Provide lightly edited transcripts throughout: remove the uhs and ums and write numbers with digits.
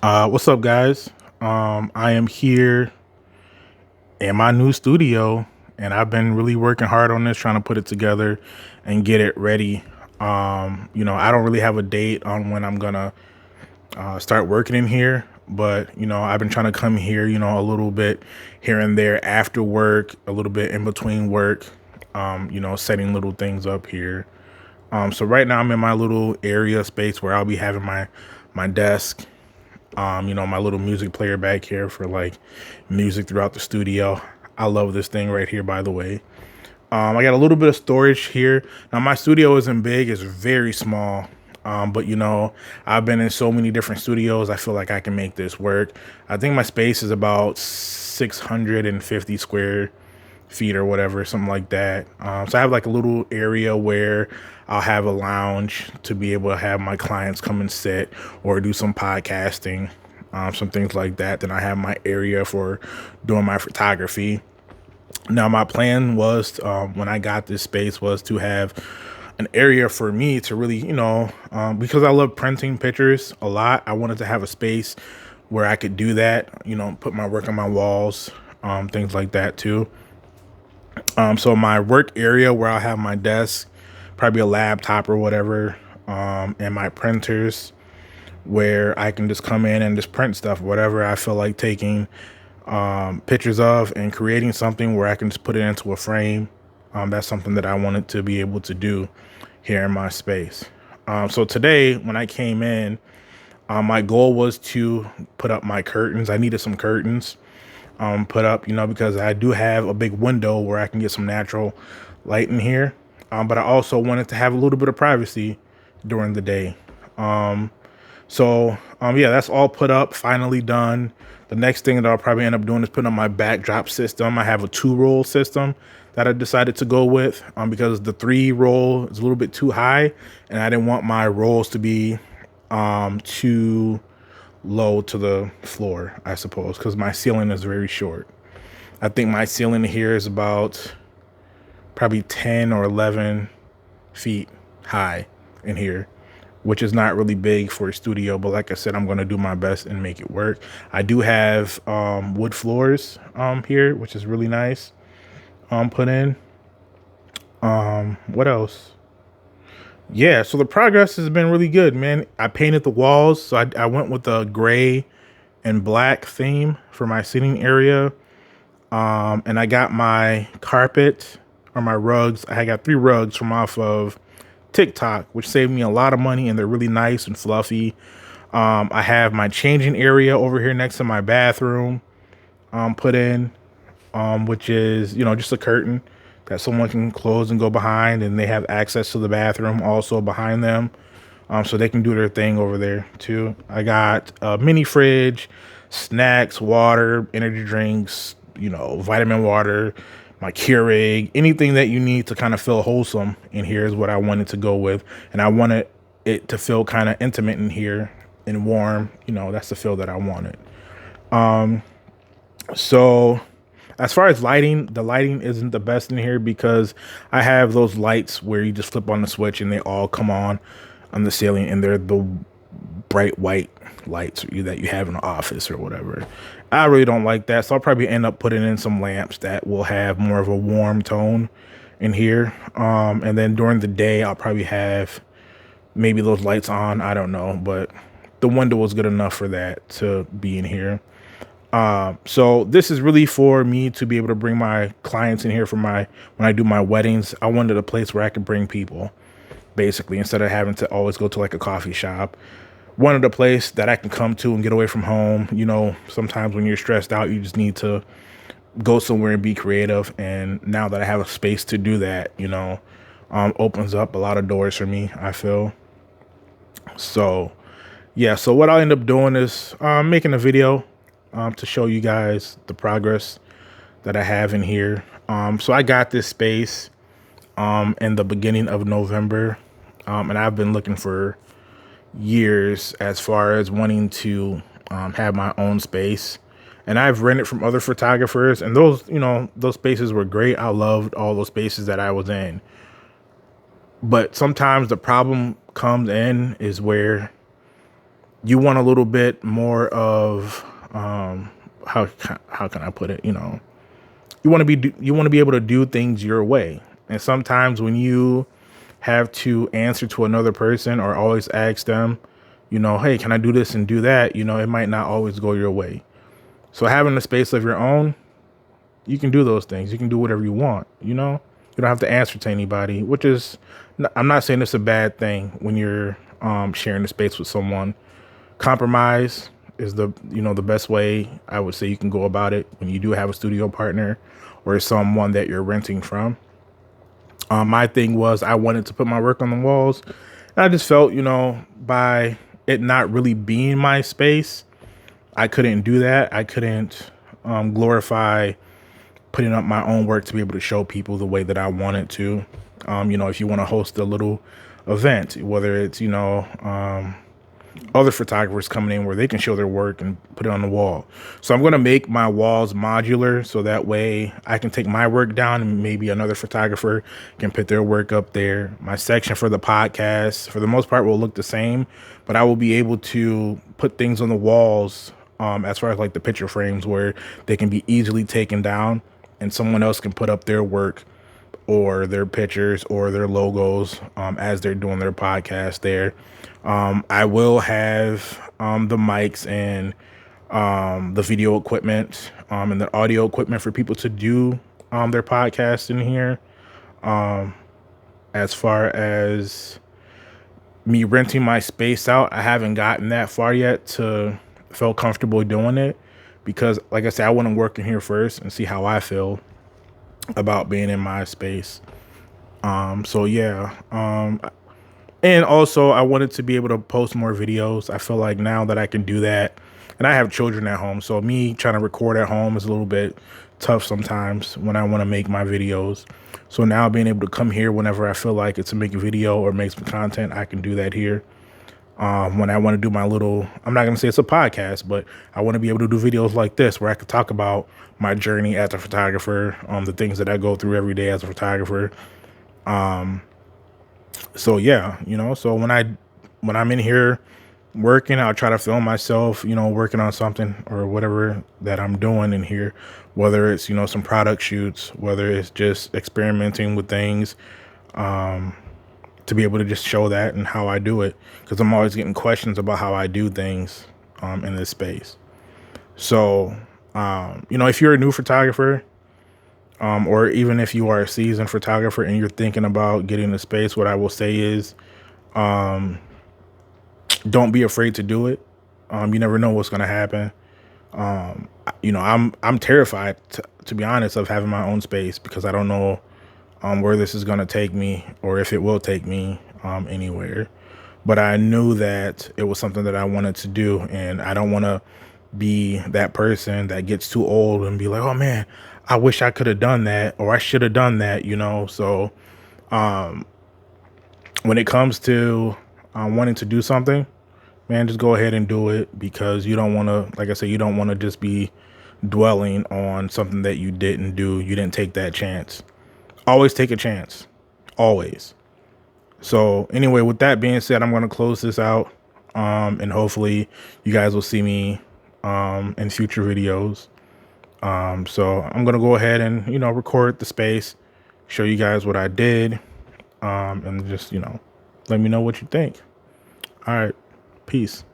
What's up, guys? I am here in my new studio, and I've been really working hard on this, trying to put it together and get it ready. I don't really have a date on when I'm gonna start working in here, but I've been trying to come here, a little bit here and there after work, a little bit in between work, setting little things up here. So right now I'm in my little area space where I'll be having my desk, my little music player back here for like music throughout the studio. I love this thing right here, by the way. I got a little bit of storage here. Now my studio isn't big, it's very small. But I've been in so many different studios. I feel like I can make this work. I think my space is about 650 square feet or whatever, something like that. So I have like a little area where I'll have a lounge to be able to have my clients come and sit or do some podcasting, some things like that. Then I have my area for doing my photography. Now my plan was, when I got this space, was to have an area for me to really, because I love printing pictures a lot. I wanted to have a space where I could do that, put my work on my walls, things like that too. So my work area where I'll have my desk, probably a laptop or whatever, and my printers where I can just come in and just print stuff, whatever I feel like taking pictures of and creating something where I can just put it into a frame. That's something that I wanted to be able to do here in my space. So today when I came in, my goal was to put up my curtains. I needed some curtains put up, because I do have a big window where I can get some natural light in here. But I also wanted to have a little bit of privacy during the day. Yeah, that's all put up, finally done. The next thing that I'll probably end up doing is putting up my backdrop system. I have a 2-roll system that I decided to go with, because the 3-roll is a little bit too high, and I didn't want my rolls to be too low to the floor, I suppose, because my ceiling is very short. I think my ceiling here is about probably 10 or 11 feet high in here, which is not really big for a studio. But like I said, I'm going to do my best and make it work. I do have wood floors here, which is really nice. Put in. What else? Yeah, so the progress has been really good, man. I painted the walls, so I went with a gray and black theme for my sitting area. And I got my carpet or my rugs. I got 3 rugs from off of TikTok, which saved me a lot of money, and they're really nice and fluffy. I have my changing area over here next to my bathroom put in, which is, just a curtain that someone can close and go behind, and they have access to the bathroom also behind them. So they can do their thing over there too. I got a mini fridge, snacks, water, energy drinks, vitamin water, my Keurig, anything that you need to kind of feel wholesome in here is what I wanted to go with. And I wanted it to feel kind of intimate in here and warm. That's the feel that I wanted. So as far as lighting, the lighting isn't the best in here because I have those lights where you just flip on the switch and they all come on the ceiling, and they're the bright white lights that you have in the office or whatever. I really don't like that, so I'll probably end up putting in some lamps that will have more of a warm tone in here. And then during the day, I'll probably have maybe those lights on. I don't know, but the window was good enough for that to be in here. So this is really for me to be able to bring my clients in here for when I do my weddings. I wanted a place where I could bring people, basically, instead of having to always go to like a coffee shop. Wanted a place that I can come to and get away from home. Sometimes when you're stressed out, you just need to go somewhere and be creative. And now that I have a space to do that, opens up a lot of doors for me, I feel. So, yeah. So what I'll end up doing is making a video to show you guys the progress that I have in here. So I got this space in the beginning of November, and I've been looking for years as far as wanting to have my own space. And I've rented from other photographers, and those spaces were great. I loved all those spaces that I was in. But sometimes the problem comes in is where you want a little bit more of how how can I put it? You want to be able to do things your way. And sometimes when you have to answer to another person or always ask them, hey, can I do this and do that? It might not always go your way. So having a space of your own, you can do those things. You can do whatever you want. You don't have to answer to anybody, which is, I'm not saying it's a bad thing when you're sharing the space with someone. Compromise is the best way I would say you can go about it when you do have a studio partner or someone that you're renting from. My thing was I wanted to put my work on the walls, and I just felt, by it not really being my space, I couldn't do that. I couldn't glorify putting up my own work to be able to show people the way that I wanted to. If you want to host a little event, whether it's, other photographers coming in where they can show their work and put it on the wall. So I'm going to make my walls modular so that way I can take my work down and maybe another photographer can put their work up there. My section for the podcast, for the most part, will look the same, but I will be able to put things on the walls as far as like the picture frames where they can be easily taken down and someone else can put up their work or their pictures or their logos as they're doing their podcast there. I will have the mics and the video equipment and the audio equipment for people to do their podcast in here. As far as me renting my space out, I haven't gotten that far yet to feel comfortable doing it because, like I said, I want to work in here first and see how I feel about being in my space. So yeah. And also I wanted to be able to post more videos. I feel like now that I can do that, and I have children at home, so me trying to record at home is a little bit tough sometimes when I want to make my videos. So now being able to come here whenever I feel like it's to make a video or make some content, I can do that here. When I want to do my little, I'm not going to say it's a podcast, but I want to be able to do videos like this where I could talk about my journey as a photographer, the things that I go through every day as a photographer. So yeah, so when I'm in here working, I'll try to film myself, working on something or whatever that I'm doing in here, whether it's, some product shoots, whether it's just experimenting with things, to be able to just show that and how I do it. Cause I'm always getting questions about how I do things, in this space. So, if you're a new photographer, or even if you are a seasoned photographer and you're thinking about getting a space, what I will say is, don't be afraid to do it. You never know what's going to happen. I'm terrified to be honest of having my own space because I don't know, where this is going to take me or if it will take me, anywhere. But I knew that it was something that I wanted to do, and I don't want to be that person that gets too old and be like, oh man, I wish I could have done that or I should have done that, So when it comes to wanting to do something, man, just go ahead and do it because you don't want to, like I said, you don't want to just be dwelling on something that you didn't do. You didn't take that chance. Always take a chance. Always. So anyway, with that being said, I'm going to close this out. And hopefully you guys will see me in future videos. So I'm going to go ahead and, record the space, show you guys what I did, and just, let me know what you think. All right. Peace.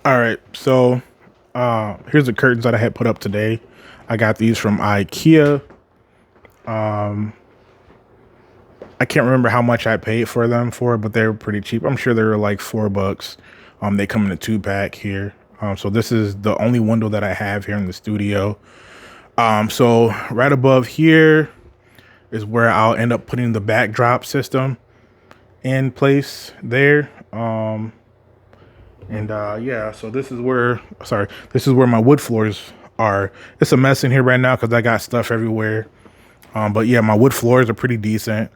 All right. So, here's the curtains that I had put up today. I got these from IKEA. I can't remember how much I paid for them but they were pretty cheap. I'm sure they were like $4. They come in a 2-pack here. So this is the only window that I have here in the studio. So right above here is where I'll end up putting the backdrop system in place there. Yeah, so this is where my wood floors are. It's a mess in here right now because I got stuff everywhere. But yeah, my wood floors are pretty decent,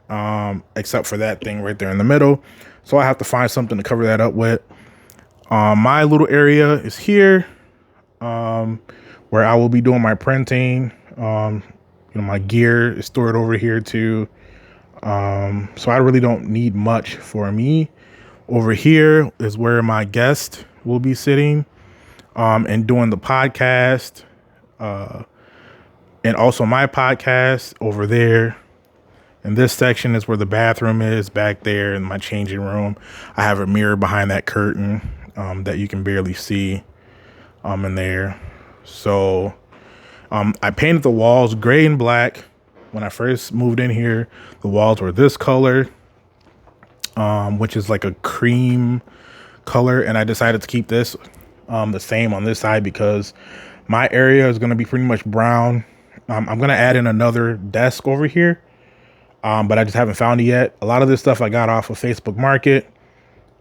except for that thing right there in the middle. So I have to find something to cover that up with. My little area is here, where I will be doing my printing. My gear is stored over here too. So I really don't need much for me Over here is where my guest will be sitting and doing the podcast, and also my podcast over there. And this section is where the bathroom is, back there in my changing room. I have a mirror behind that curtain that you can barely see in there. So I painted the walls gray and black. When I first moved in here, the walls were this color, which is like a cream color. And I decided to keep this the same on this side because my area is going to be pretty much brown. I'm going to add in another desk over here, but I just haven't found it yet. A lot of this stuff I got off of Facebook Market.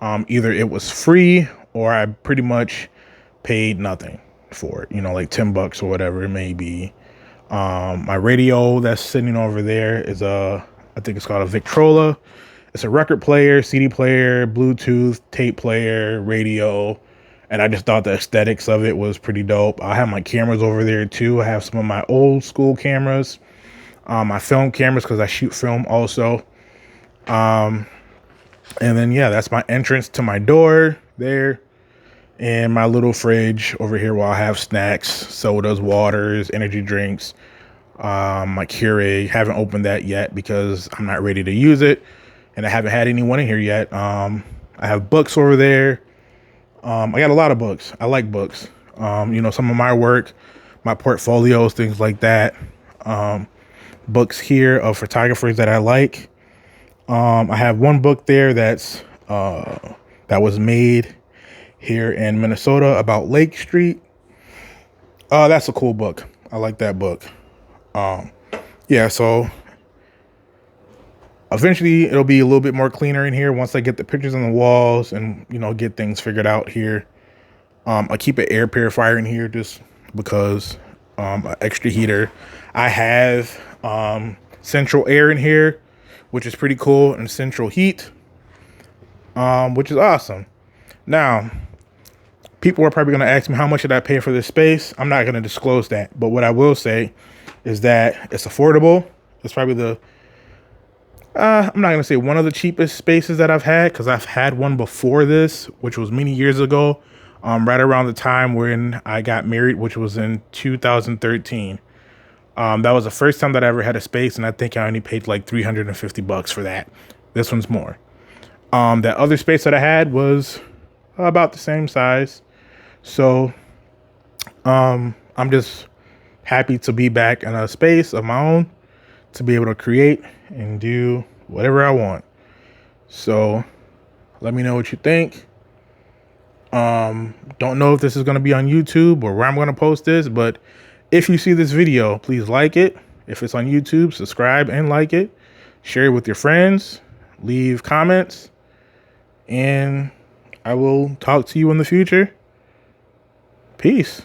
Either it was free or I pretty much paid nothing for it, like $10 or whatever it may be. My radio that's sitting over there is I think it's called a Victrola. It's a record player, CD player, Bluetooth, tape player, radio. And I just thought the aesthetics of it was pretty dope. I have my cameras over there too. I have some of my old school cameras, my film cameras, because I shoot film also. And then, yeah, that's my entrance to my door there. And my little fridge over here where I have snacks, sodas, waters, energy drinks, my Keurig. Haven't opened that yet because I'm not ready to use it. And I haven't had anyone in here yet. I have books over there. I got a lot of books. I like books. Some of my work, my portfolios, things like that. Books here of photographers that I like. I have one book there that was made here in Minnesota about Lake Street. That's a cool book. I like that book. So eventually it'll be a little bit more cleaner in here once I get the pictures on the walls and, get things figured out here. I keep an air purifier in here just because, an extra heater. I have, central air in here, which is pretty cool, and central heat, which is awesome. Now, people are probably going to ask me how much did I pay for this space. I'm not going to disclose that, but what I will say is that it's affordable. It's probably I'm not going to say one of the cheapest spaces that I've had, because I've had one before this, which was many years ago, right around the time when I got married, which was in 2013. That was the first time that I ever had a space, and I think I only paid like $350 for that. This one's more. That other space that I had was about the same size. So I'm just happy to be back in a space of my own to be able to create and do whatever I want. So let me know what you think. Don't know if this is going to be on YouTube or where I'm going to post this, but if you see this video, please like it. If it's on YouTube, subscribe and like it. Share it with your friends. Leave comments. And I will talk to you in the future. Peace.